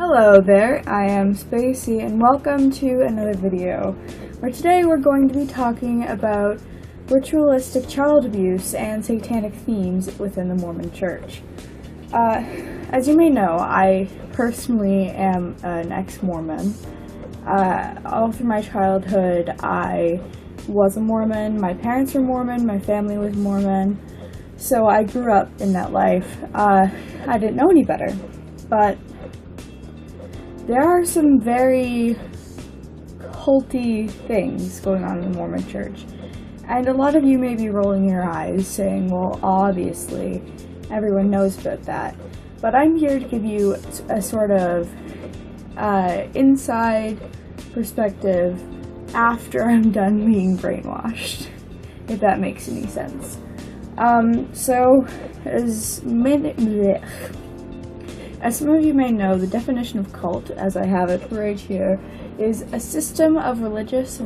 Hello there, I am Spacey and welcome to another video, where today we're going to be talking about ritualistic child abuse and satanic themes within the Mormon Church. As you may know, I personally am an ex-Mormon. All through my childhood, I was a Mormon, my parents were Mormon, my family was Mormon, so I grew up in that life. I didn't know any better, but there are some very culty things going on in the Mormon Church, and a lot of you may be rolling your eyes saying, well, obviously, everyone knows about that, but I'm here to give you a sort of inside perspective after I'm done being brainwashed, if that makes any sense. So, as some of you may know, the definition of cult, as I have it right here, is a system of religious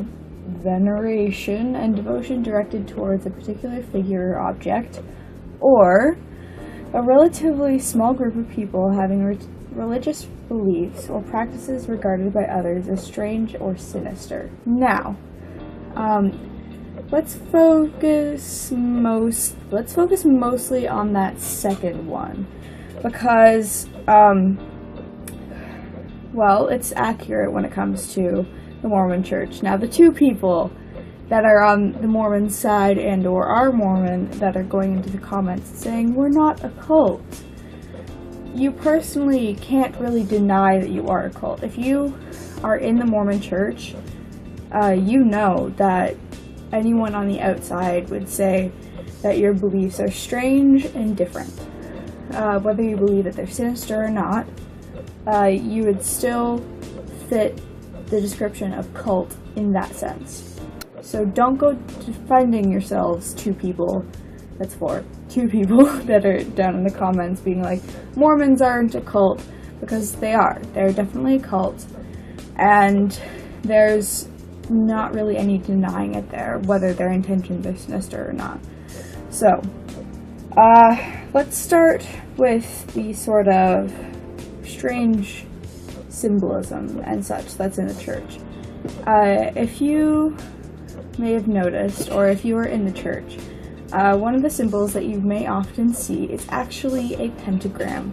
veneration and devotion directed towards a particular figure or object, or a relatively small group of people having religious beliefs or practices regarded by others as strange or sinister. Now, let's focus mostly on that second one, because well, it's accurate when it comes to the Mormon Church. Now, the two people that are on the Mormon side and or are Mormon that are going into the comments saying, we're not a cult, you personally can't really deny that you are a cult. If you are in the Mormon Church, you know that anyone on the outside would say that your beliefs are strange and different. Whether you believe that they're sinister or not, you would still fit the description of cult in that sense. So don't go defending yourselves, two people that are down in the comments being like, Mormons aren't a cult, because they are. They're definitely a cult, and there's not really any denying it there, whether their intentions are sinister or not. So, let's start with the sort of strange symbolism and such that's in the church. If you may have noticed, or if you are in the church, one of the symbols that you may often see is actually a pentagram.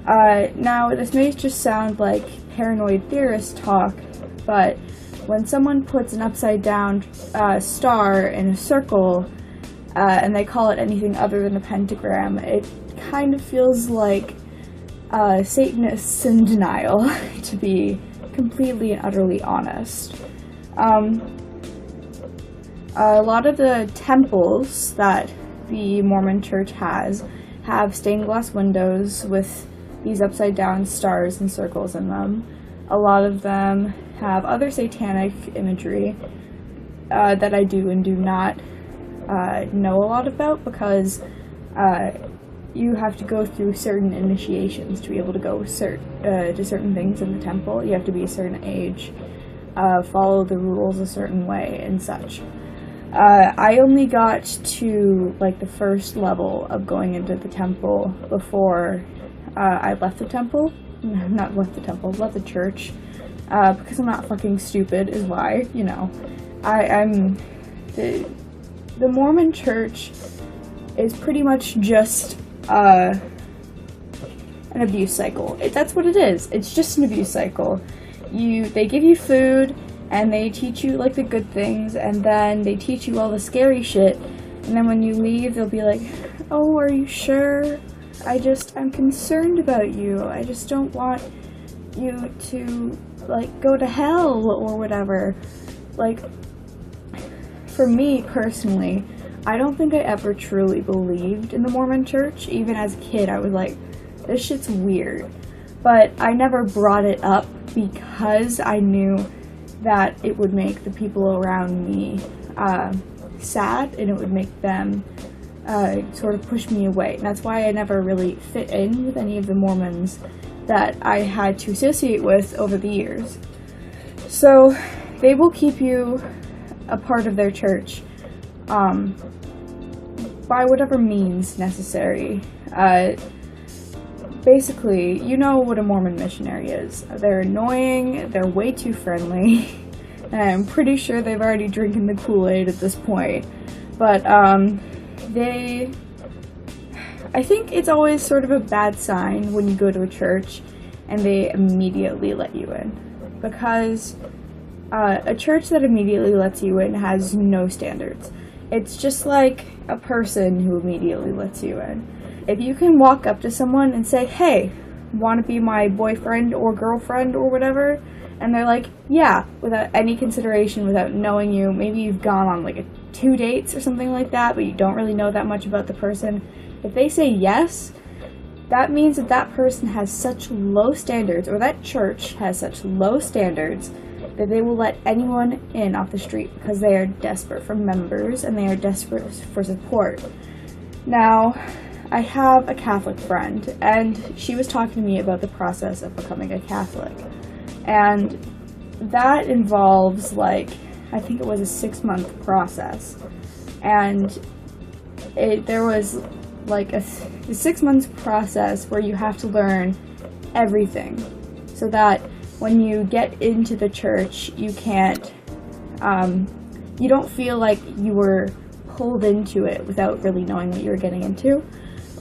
Now, this may just sound like paranoid theorist talk, but when someone puts an upside down star in a circle, and they call it anything other than a pentagram, it kind of feels like Satanists in denial, to be completely and utterly honest. A lot of the temples that the Mormon Church have stained glass windows with these upside down stars and circles in them. A lot of them have other satanic imagery that I do and do not know a lot about, because you have to go through certain initiations to be able to go to certain things in the temple. You have to be a certain age, follow the rules a certain way, and such. I only got to like the first level of going into the temple before I left the temple. Left the church, because I'm not fucking stupid is why, you know. The Mormon Church is pretty much just an abuse cycle. That's what it is. It's just an abuse cycle. They give you food, and they teach you like the good things, and then they teach you all the scary shit, and then when you leave, they'll be like, oh, are you sure? I'm concerned about you. I just don't want you to, like, go to hell or whatever. Like, for me personally, I don't think I ever truly believed in the Mormon Church. Even as a kid, I was like, this shit's weird. But I never brought it up because I knew that it would make the people around me sad, and it would make them sort of push me away. And that's why I never really fit in with any of the Mormons that I had to associate with over the years. So they will keep you a part of their church by whatever means necessary. basically, you know what a Mormon missionary is. They're annoying, they're way too friendly, and I'm pretty sure they've already drinking the Kool-Aid at this point. But, I think it's always sort of a bad sign when you go to a church and they immediately let you in. Because a church that immediately lets you in has no standards. It's just like a person who immediately lets you in. If you can walk up to someone and say, hey, want to be my boyfriend or girlfriend or whatever, and they're like, yeah, without any consideration, without knowing you, maybe you've gone on like 2 dates or something like that, but you don't really know that much about the person. If they say yes, that means that that person has such low standards, or that church has such low standards, that they will let anyone in off the street because they are desperate for members and they are desperate for support. Now, I have a Catholic friend, and she was talking to me about the process of becoming a Catholic. And that involves, like, I think it was a 6-month process. And there was, like, a 6-month process where you have to learn everything. So that when you get into the church, you can't, you don't feel like you were pulled into it without really knowing what you were getting into.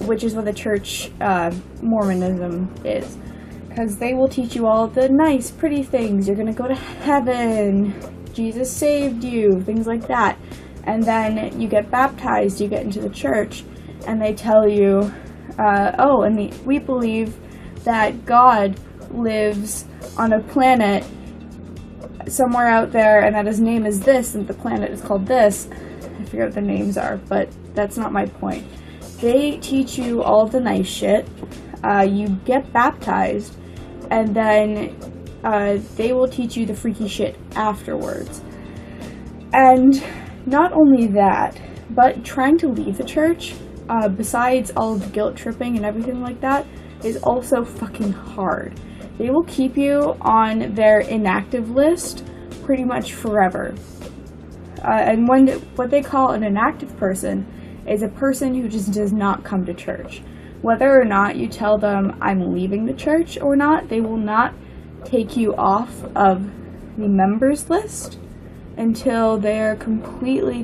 Which is what the church, Mormonism is. Because they will teach you all the nice, pretty things. You're going to go to heaven. Jesus saved you. Things like that. And then you get baptized. You get into the church. And they tell you, we believe that God lives on a planet somewhere out there. And that his name is this. And the planet is called this. I forget what the names are. But that's not my point. They teach you all the nice shit, you get baptized, and then they will teach you the freaky shit afterwards. And not only that, but trying to leave the church, besides all of the guilt tripping and everything like that, is also fucking hard. They will keep you on their inactive list pretty much forever. And what they call an inactive person is a person who just does not come to church. Whether or not you tell them I'm leaving the church or not, they will not take you off of the members list until they're completely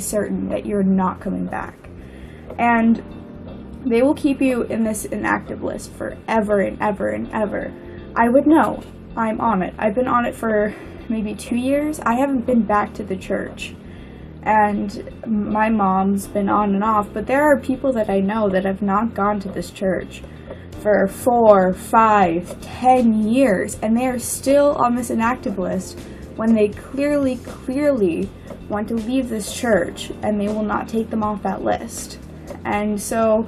certain that you're not coming back. And they will keep you in this inactive list forever and ever and ever. I would know. I'm on it. I've been on it for maybe 2 years. I haven't been back to the church. And my mom's been on and off, but there are people that I know that have not gone to this church for 4, 5, 10 years, and they are still on this inactive list when they clearly want to leave this church, and they will not take them off that list. And so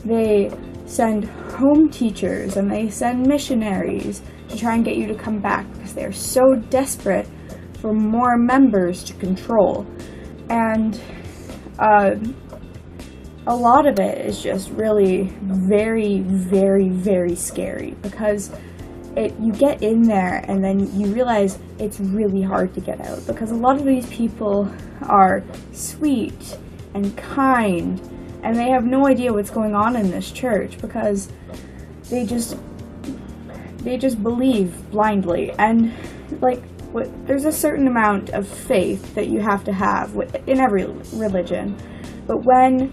they send home teachers and they send missionaries to try and get you to come back because they are so desperate for more members to control. And a lot of it is just really very scary because you get in there and then you realize it's really hard to get out because a lot of these people are sweet and kind and they have no idea what's going on in this church because they just believe blindly. And like there's a certain amount of faith that you have to have in every religion, but when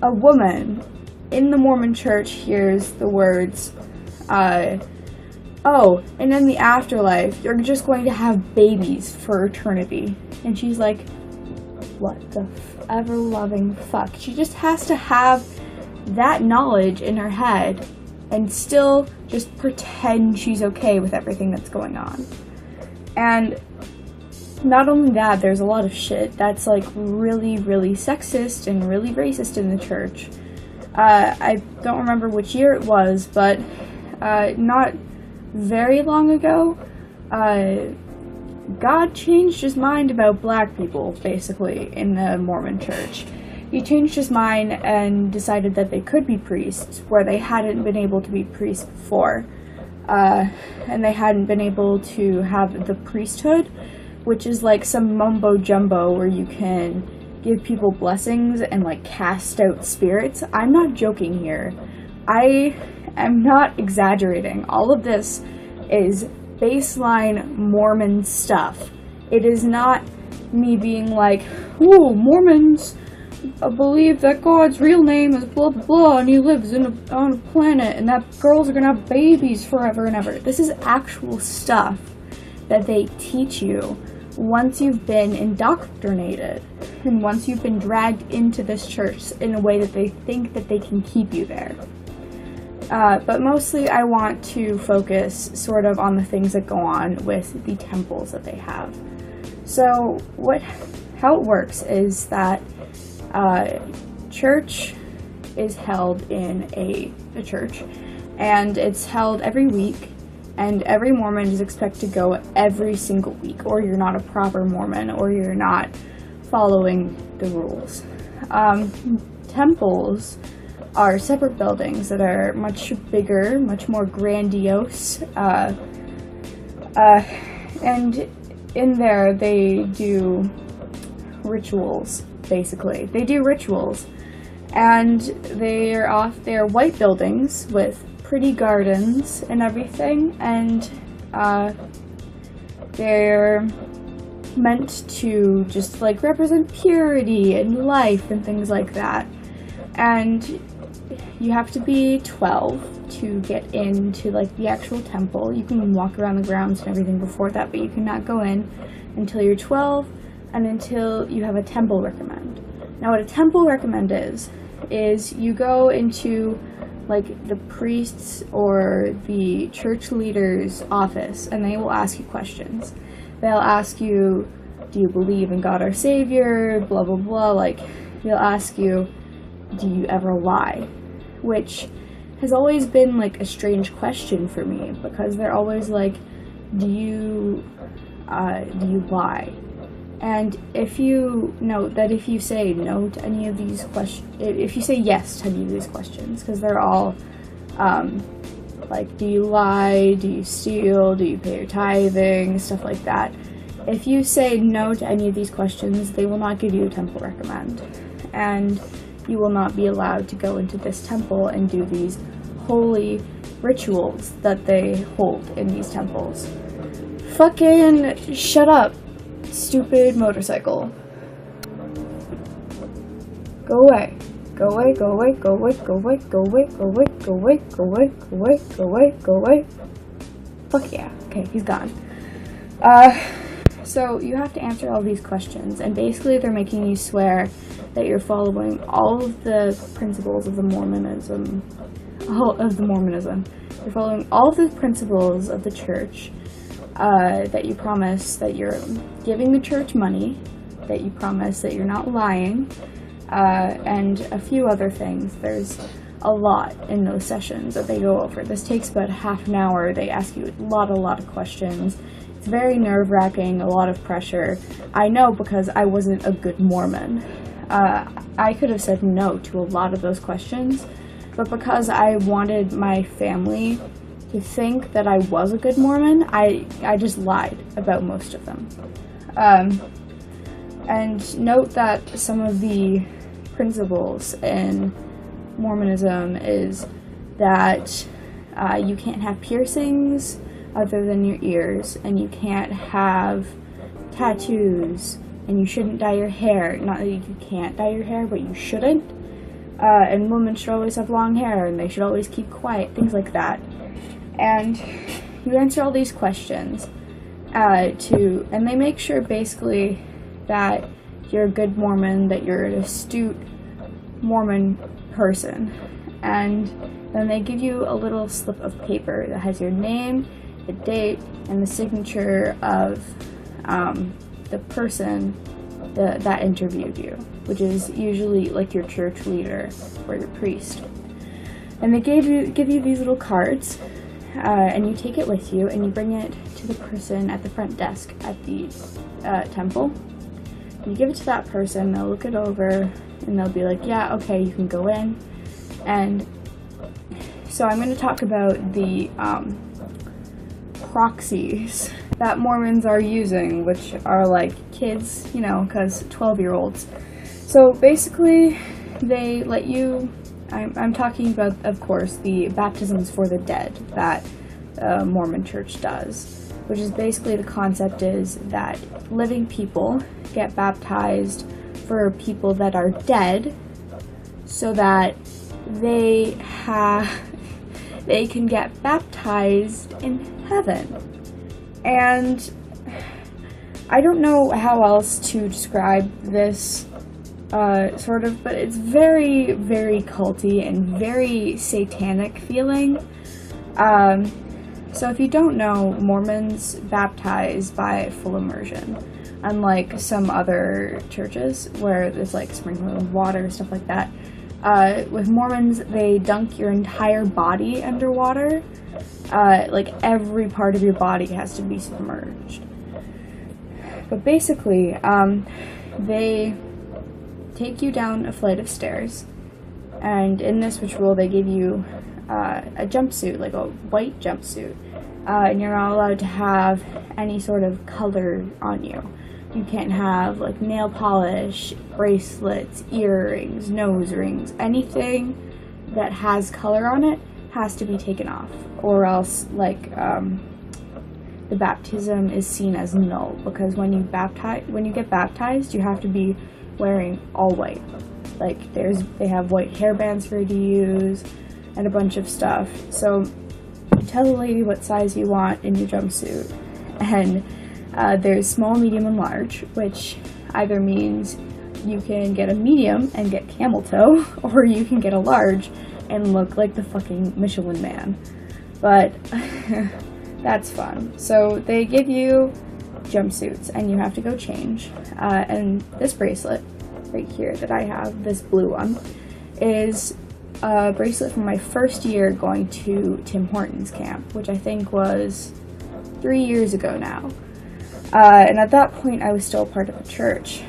a woman in the Mormon church hears the words, oh, and in the afterlife, you're just going to have babies for eternity. And she's like, what the ever-loving fuck? She just has to have that knowledge in her head and still just pretend she's okay with everything that's going on. And not only that, there's a lot of shit that's like really sexist and really racist in the church. I don't remember which year it was, but not very long ago, God changed his mind about black people, basically, in the Mormon church. He changed his mind and decided that they could be priests, where they hadn't been able to be priests before. And they hadn't been able to have the priesthood, which is like some mumbo-jumbo where you can give people blessings and like cast out spirits. I'm not joking here. I am not exaggerating. All of this is baseline Mormon stuff. It is not me being like, ooh, Mormons believe that God's real name is blah blah blah and he lives on a planet and that girls are gonna have babies forever and ever. This is actual stuff that they teach you once you've been indoctrinated and once you've been dragged into this church in a way that they think that they can keep you there. But mostly I want to focus sort of on the things that go on with the temples that they have. So how it works is that church is held in a church, and it's held every week, and every Mormon is expected to go every single week, or you're not a proper Mormon, or you're not following the rules. Temples are separate buildings that are much bigger, much more grandiose, and in there they do rituals, basically. They do rituals, and they're white buildings with pretty gardens and everything, and they're meant to just like represent purity and life and things like that. And you have to be 12 to get into like the actual temple. You can walk around the grounds and everything before that, but you cannot go in until you're 12 and until you have a temple recommend. Now what a temple recommend is you go into like the priest's or the church leader's office, and they will ask you questions. They'll ask you, do you believe in God our Savior, blah blah blah. Like they'll ask you, do you ever lie? Which has always been like a strange question for me, because they're always like, do you lie? And if you note that if you say no to any of these questions, if you say yes to any of these questions, because they're all like, do you lie, do you steal, do you pay your tithing, stuff like that. If you say no to any of these questions, they will not give you a temple recommend, and you will not be allowed to go into this temple and do these holy rituals that they hold in these temples. Fucking shut up, stupid motorcycle. Go away. Go away, go away, go away, go away, go away, go away, go away, go away, go away, go away, go away. Fuck yeah. Okay, he's gone. So you have to answer all these questions, and basically they're making you swear that you're following all of the principles of the Mormonism. You're following all of the principles of the church, that you promise that you're giving the church money, that you promise that you're not lying, and a few other things. There's a lot in those sessions that they go over. This takes about half an hour. They ask you a lot of questions. It's very nerve-wracking, a lot of pressure. I know, because I wasn't a good Mormon. I could have said no to a lot of those questions, but because I wanted my family to think that I was a good Mormon, I just lied about most of them. And note that some of the principles in Mormonism is that you can't have piercings other than your ears, and you can't have tattoos, and you shouldn't dye your hair. Not that you can't dye your hair, but you shouldn't. And women should always have long hair, and they should always keep quiet, things like that. And you answer all these questions, and they make sure basically that you're a good Mormon, that you're an astute Mormon person. And then they give you a little slip of paper that has your name, the date, and the signature of the person that interviewed you, which is usually like your church leader or your priest. And they give you these little cards, and you take it with you, and you bring it to the person at the front desk at the temple. And you give it to that person, they'll look it over, and they'll be like, yeah, okay, you can go in. And so I'm going to talk about the proxies that Mormons are using, which are like kids, you know, because 12-year-olds. So basically, they let you I'm talking about, of course, the baptisms for the dead that Mormon Church does, which is basically the concept is that living people get baptized for people that are dead so that they can get baptized in heaven. And I don't know how else to describe this sort of, but it's very, very culty and very satanic feeling. So if you don't know, Mormons baptize by full immersion, unlike some other churches where it's like sprinkling with water, stuff like that. With Mormons, they dunk your entire body underwater. Like every part of your body has to be submerged. But basically, they take you down a flight of stairs, and in this ritual they give you a jumpsuit, like a white jumpsuit, and you're not allowed to have any sort of color on you. You can't have like nail polish, bracelets, earrings, nose rings, anything that has color on it has to be taken off, or else like the baptism is seen as null, because when you get baptized, you have to be wearing all white. Like they have white hairbands for you to use and a bunch of stuff. So you tell the lady what size you want in your jumpsuit, and there's small, medium, and large, which either means you can get a medium and get camel toe, or you can get a large and look like the fucking Michelin Man. But that's fun. So they give you jumpsuits and you have to go change. And this bracelet right here that I have, this blue one, is a bracelet from my first year going to Tim Hortons camp, which I think was 3 years ago now. And at that point I was still a part of a church.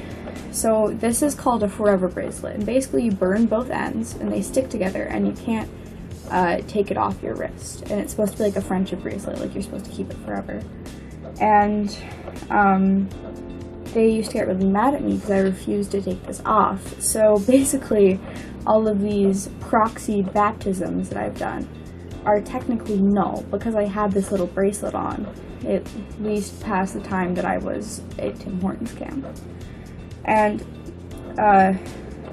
So this is called a forever bracelet, and basically you burn both ends and they stick together and you can't take it off your wrist. And it's supposed to be like a friendship bracelet, like you're supposed to keep it forever. And they used to get really mad at me because I refused to take this off. So basically all of these proxy baptisms that I've done are technically null because I had this little bracelet on, at least past the time that I was at Tim Hortons camp. And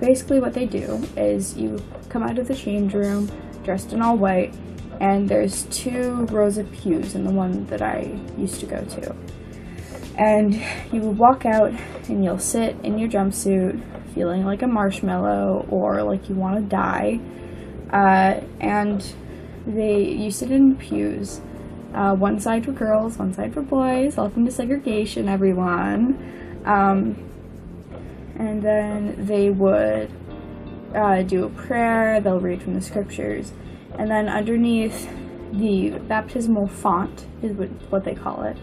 basically what they do is you come out of the change room dressed in all white, and there's 2 rows of pews in the one that I used to go to. And you walk out and you'll sit in your jumpsuit feeling like a marshmallow or like you want to die. And you sit in pews, one side for girls, one side for boys. Welcome to segregation, everyone. And then they would do a prayer, they'll read from the scriptures, and then underneath the baptismal font is what they call it.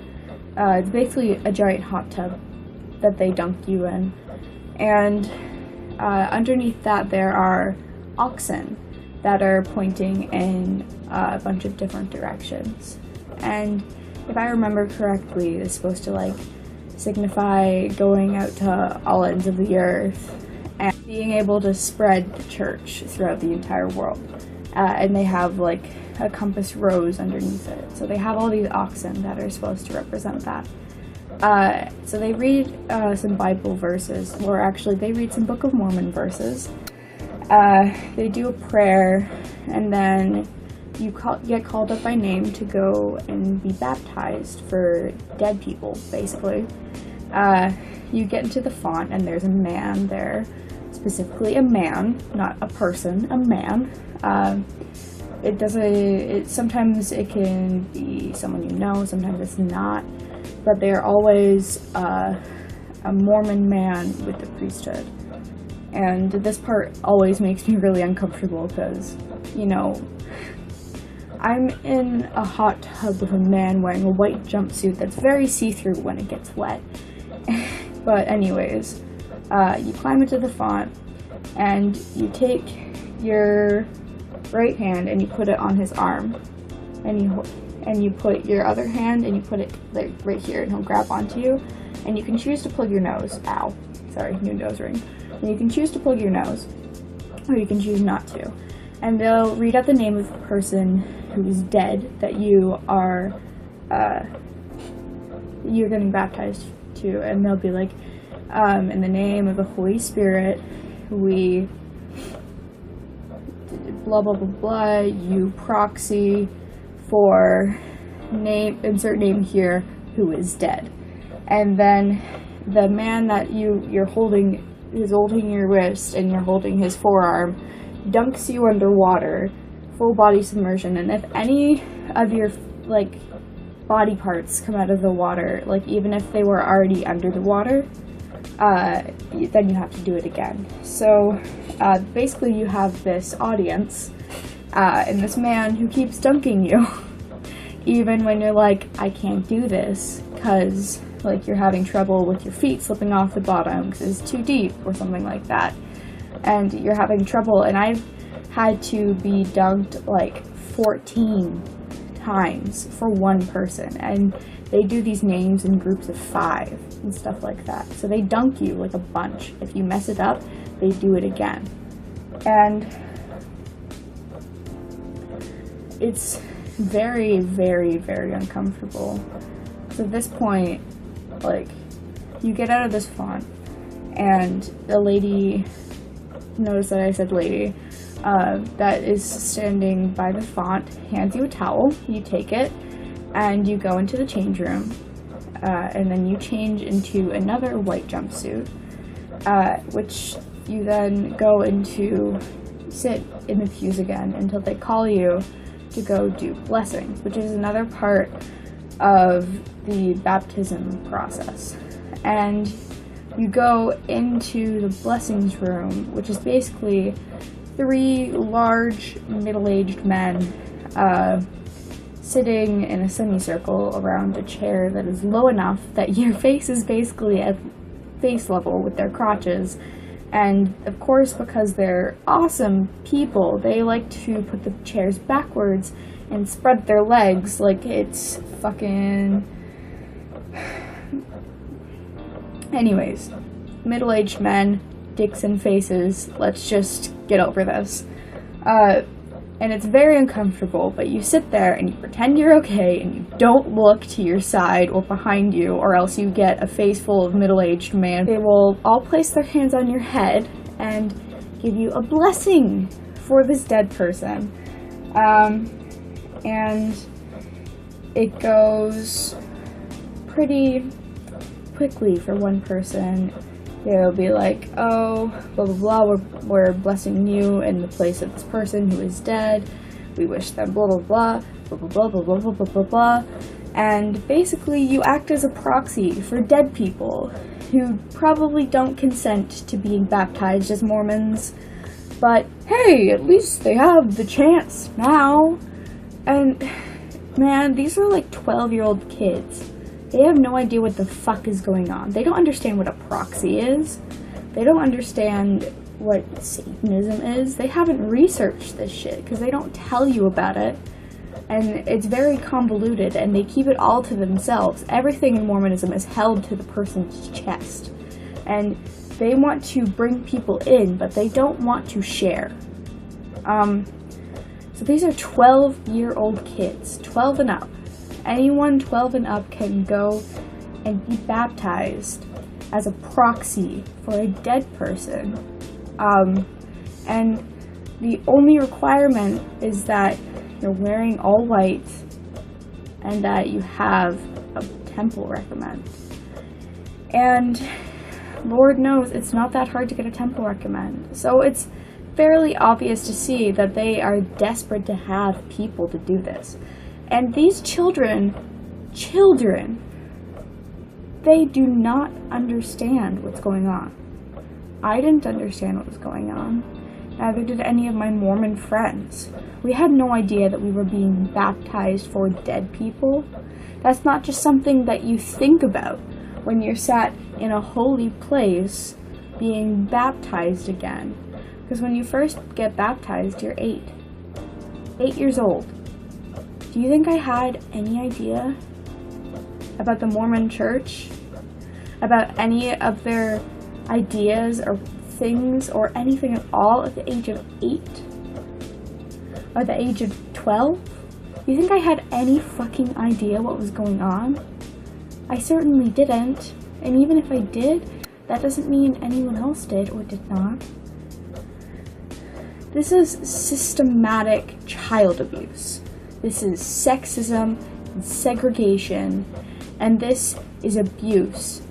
It's basically a giant hot tub that they dunk you in, and underneath that there are oxen that are pointing in a bunch of different directions. And if I remember correctly, it's supposed to like signify going out to all ends of the earth and being able to spread the church throughout the entire world. And they have like a compass rose underneath it. So they have all these oxen that are supposed to represent that. So they read some Bible verses, or actually they read some Book of Mormon verses. They do a prayer, and then you get called up by name to go and be baptized for dead people, basically. You get into the font, and there's a man there, specifically a man, not a person, a man. Sometimes it can be someone you know, sometimes it's not, but they're always a Mormon man with the priesthood. And this part always makes me really uncomfortable because, you know, I'm in a hot tub with a man wearing a white jumpsuit that's very see-through when it gets wet. But anyways, you climb into the font, and you take your right hand and you put it on his arm, and you put your other hand and you put it like right here, and he'll grab onto you, and you can choose to plug your nose. Ow, sorry, new nose ring. And you can choose to plug your nose, or you can choose not to. and they'll read out the name of the person who is dead that you are, you're getting baptized to, and they'll be like, in the name of the Holy Spirit, we blah blah blah blah, you proxy for name, insert name here, who is dead. And then the man that you're holding is holding your wrist and you're holding his forearm, dunks you underwater, full body submersion, and if any of your like body parts come out of the water, like even if they were already under the water, then you have to do it again. So basically you have this audience and this man who keeps dunking you even when you're like, I can't do this, because like you're having trouble with your feet slipping off the bottom because it's too deep or something like that, and you're having trouble. And I've had to be dunked like 14 times for one person, and they do these names in groups of 5 and stuff like that. So they dunk you like a bunch. If you mess it up, they do it again. And it's very, very, very uncomfortable. So at this point, like, you get out of this font, and the lady, notice that I said lady, that is standing by the font hands you a towel. You take it, and you go into the change room, and then you change into another white jumpsuit, which you then go into, sit in the pews again until they call you to go do blessings, which is another part of the baptism process. And you go into the blessings room, which is basically 3 large middle-aged men sitting in a semicircle around a chair that is low enough that your face is basically at face level with their crotches. And of course, because they're awesome people, they like to put the chairs backwards and spread their legs like it's fucking... Anyways, middle-aged men, dicks and faces, let's just get over this. And it's very uncomfortable, but you sit there and you pretend you're okay and you don't look to your side or behind you, or else you get a face full of middle-aged men. They will all place their hands on your head and give you a blessing for this dead person. And it goes pretty quickly for one person. They'll be like, oh, blah, blah, blah, we're blessing you in the place of this person who is dead. We wish them blah, blah, blah, blah, blah, blah, blah, blah, blah, blah, blah. And basically you act as a proxy for dead people who probably don't consent to being baptized as Mormons. But hey, at least they have the chance now. And man, these are like 12-year-old kids. They have no idea what the fuck is going on. They don't understand what a proxy is. They don't understand what Satanism is. They haven't researched this shit because they don't tell you about it. And it's very convoluted, and they keep it all to themselves. Everything in Mormonism is held to the person's chest. And they want to bring people in, but they don't want to share. So these are 12-year-old kids, 12 and up. Anyone 12 and up can go and be baptized as a proxy for a dead person. And the only requirement is that you're wearing all white and that you have a temple recommend. And Lord knows it's not that hard to get a temple recommend. So it's fairly obvious to see that they are desperate to have people to do this. And these children, they do not understand what's going on. I didn't understand what was going on. Neither did any of my Mormon friends. We had no idea that we were being baptized for dead people. That's not just something that you think about when you're sat in a holy place being baptized again. Because when you first get baptized, you're 8 years old. Do you think I had any idea about the Mormon Church? About any of their ideas or things or anything at all at the age of 8? at the age of 12? You think I had any fucking idea what was going on? I certainly didn't, and even if I did, that doesn't mean anyone else did or did not. This is systematic child abuse. This is sexism and segregation, and this is abuse.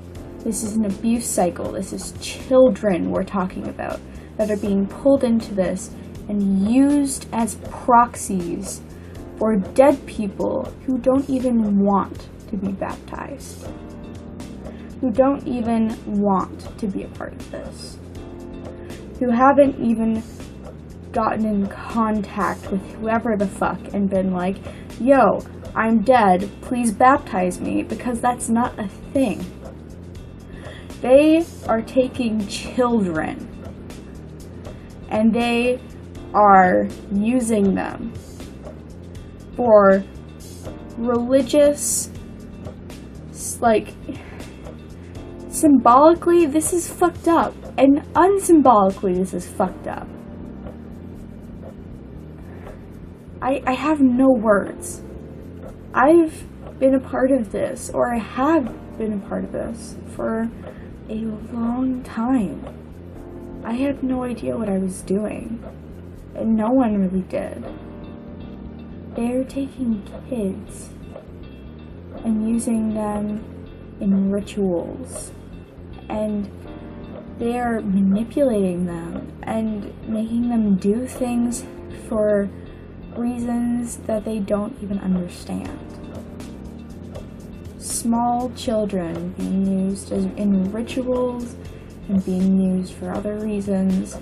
This is an abuse cycle. This is children we're talking about that are being pulled into this and used as proxies for dead people who don't even want to be baptized, who don't even want to be a part of this, who haven't even gotten in contact with whoever the fuck and been like, yo, I'm dead, please baptize me, because that's not a thing. They are taking children and they are using them for religious, like, symbolically this is fucked up, and unsymbolically this is fucked up. I have no words. I've been a part of this, or I have been a part of this for a long time. I had no idea what I was doing, and no one really did. They're taking kids and using them in rituals, and they're manipulating them and making them do things for reasons that they don't even understand. Small children being used in rituals and being used for other reasons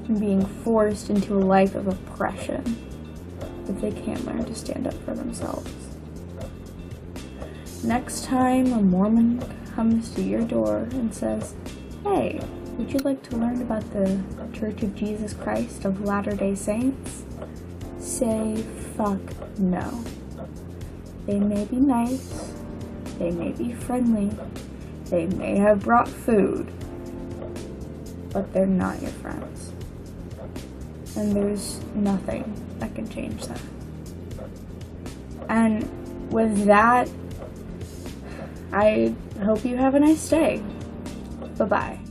and being forced into a life of oppression if they can't learn to stand up for themselves. Next time a Mormon comes to your door and says, hey, would you like to learn about the Church of Jesus Christ of Latter-day Saints? Say fuck no. They may be nice, they may be friendly, they may have brought food, but they're not your friends. And there's nothing that can change that. And with that, I hope you have a nice day. Bye-bye.